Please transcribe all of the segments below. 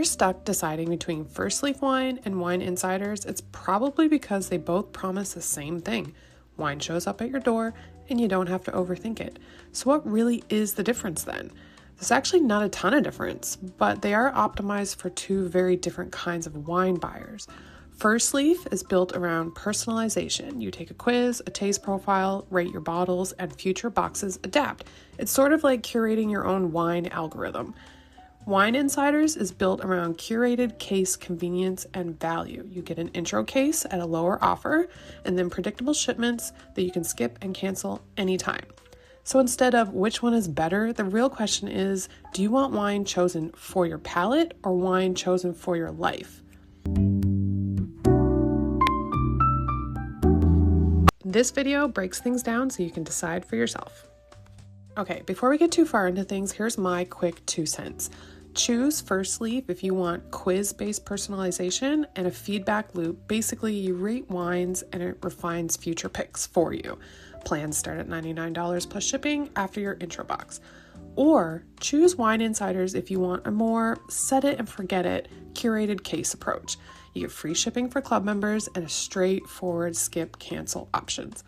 you're stuck deciding between Firstleaf Wine and Wine Insiders, it's probably because they both promise the same thing. Wine shows up at your door and you don't have to overthink it. So what really is the difference then? There's actually not a ton of difference, but they are optimized for two very different kinds of wine buyers. Firstleaf is built around personalization. You take a quiz, a taste profile, rate your bottles, and future boxes adapt. It's sort of like curating your own wine algorithm. Wine Insiders is built around curated case convenience and value. You get an intro case at a lower offer, and then predictable shipments that you can skip and cancel anytime. So instead of which one is better, the real question is, do you want wine chosen for your palate or wine chosen for your life? This video breaks things down so you can decide for yourself. Okay, before we get too far into things, here's my quick 2 cents. Choose Firstleaf if you want quiz-based personalization and a feedback loop. Basically, you rate wines and it refines future picks for you. Plans start at $99 plus shipping after your intro box. Or choose Wine Insiders if you want a more set it and forget it curated case approach. You get free shipping for club members and a straightforward skip cancel options.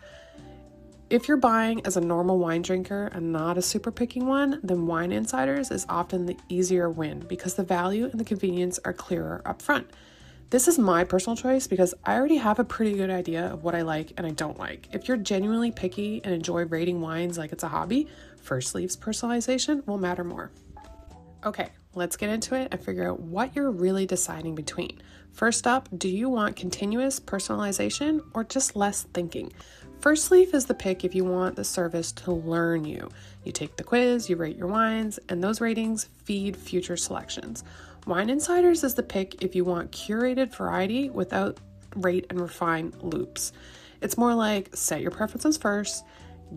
If you're buying as a normal wine drinker and not a super picky one, then Wine Insiders is often the easier win because the value and the convenience are clearer up front. This is my personal choice because I already have a pretty good idea of what I like and I don't like. If you're genuinely picky and enjoy rating wines like it's a hobby, Firstleaf's personalization will matter more. Okay, let's get into it and figure out what you're really deciding between. First up, do you want continuous personalization or just less thinking? Firstleaf is the pick if you want the service to learn you. You take the quiz, you rate your wines, and those ratings feed future selections. Wine Insiders is the pick if you want curated variety without rate and refine loops. It's more like set your preferences first,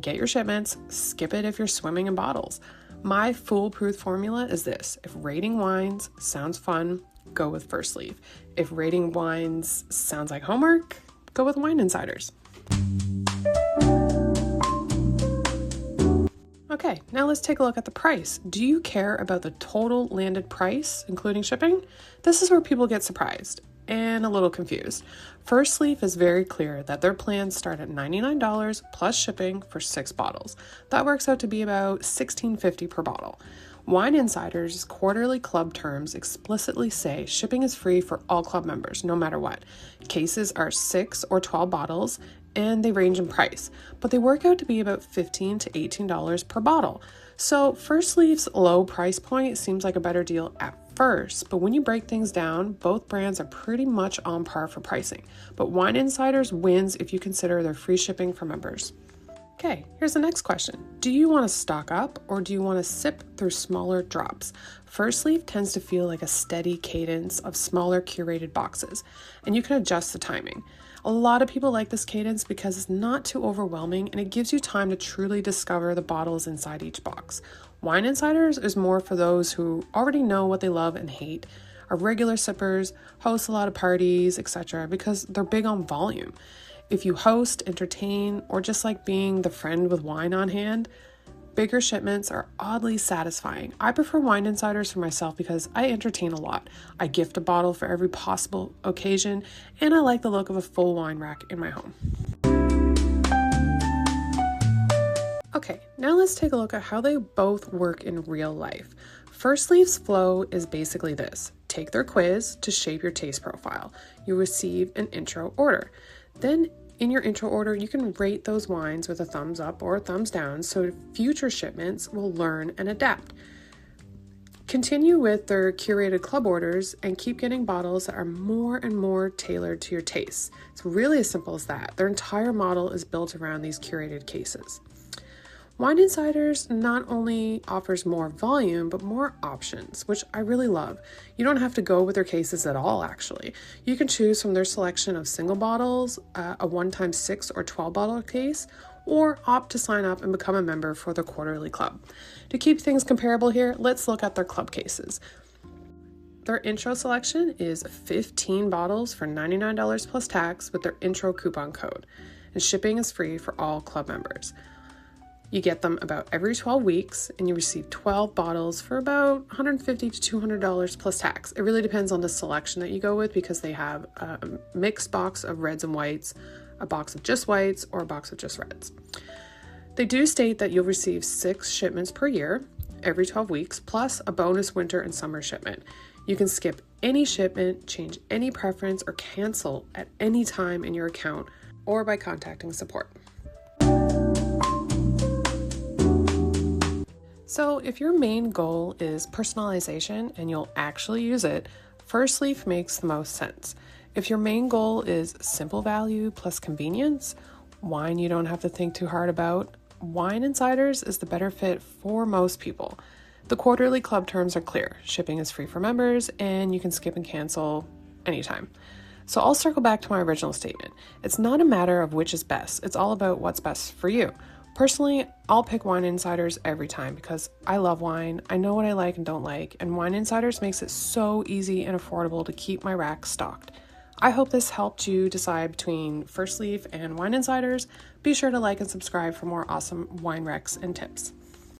get your shipments, skip it if you're swimming in bottles. My foolproof formula is this: if rating wines sounds fun, go with Firstleaf. If rating wines sounds like homework, go with Wine Insiders. Okay, now let's take a look at the price. Do you care about the total landed price, including shipping? This is where people get surprised and a little confused. Firstleaf is very clear that their plans start at $99 plus shipping for 6 bottles. That works out to be about $16.50 per bottle. Wine Insiders' quarterly club terms explicitly say shipping is free for all club members, no matter what. Cases are 6 or 12 bottles, and they range in price, but they work out to be about $15 to $18 per bottle. So Firstleaf's low price point seems like a better deal at first, but when you break things down, both brands are pretty much on par for pricing. But Wine Insiders wins if you consider their free shipping for members. Okay, here's the next question. Do you want to stock up or do you want to sip through smaller drops? Firstleaf tends to feel like a steady cadence of smaller curated boxes, and you can adjust the timing. A lot of people like this cadence because it's not too overwhelming and it gives you time to truly discover the bottles inside each box. Wine Insiders is more for those who already know what they love and hate, are regular sippers, host a lot of parties, etc., because they're big on volume. If you host, entertain, or just like being the friend with wine on hand, bigger shipments are oddly satisfying. I prefer Wine Insiders for myself because I entertain a lot. I gift a bottle for every possible occasion, and I like the look of a full wine rack in my home. Okay, now let's take a look at how they both work in real life. Firstleaf's flow is basically this. Take their quiz to shape your taste profile. You receive an intro order. Then in your intro order, you can rate those wines with a thumbs up or a thumbs down so future shipments will learn and adapt. Continue with their curated club orders and keep getting bottles that are more and more tailored to your tastes. It's really as simple as that. Their entire model is built around these curated cases. Wine Insiders not only offers more volume, but more options, which I really love. You don't have to go with their cases at all, actually. You can choose from their selection of single bottles, a one-time 6 or 12 bottle case, or opt to sign up and become a member for the quarterly club. To keep things comparable here, let's look at their club cases. Their intro selection is 15 bottles for $99 plus tax with their intro coupon code, and shipping is free for all club members. You get them about every 12 weeks and you receive 12 bottles for about $150 to $200 plus tax. It really depends on the selection that you go with because they have a mixed box of reds and whites, a box of just whites, or a box of just reds. They do state that you'll receive 6 shipments per year, every 12 weeks, plus a bonus winter and summer shipment. You can skip any shipment, change any preference, or cancel at any time in your account or by contacting support. So if your main goal is personalization and you'll actually use it, Firstleaf makes the most sense. If your main goal is simple value plus convenience, wine you don't have to think too hard about, Wine Insiders is the better fit for most people. The quarterly club terms are clear. Shipping is free for members and you can skip and cancel anytime. So I'll circle back to my original statement. It's not a matter of which is best. It's all about what's best for you. Personally, I'll pick Wine Insiders every time because I love wine. I know what I like and don't like, and Wine Insiders makes it so easy and affordable to keep my rack stocked. I hope this helped you decide between Firstleaf and Wine Insiders. Be sure to like and subscribe for more awesome wine recs and tips.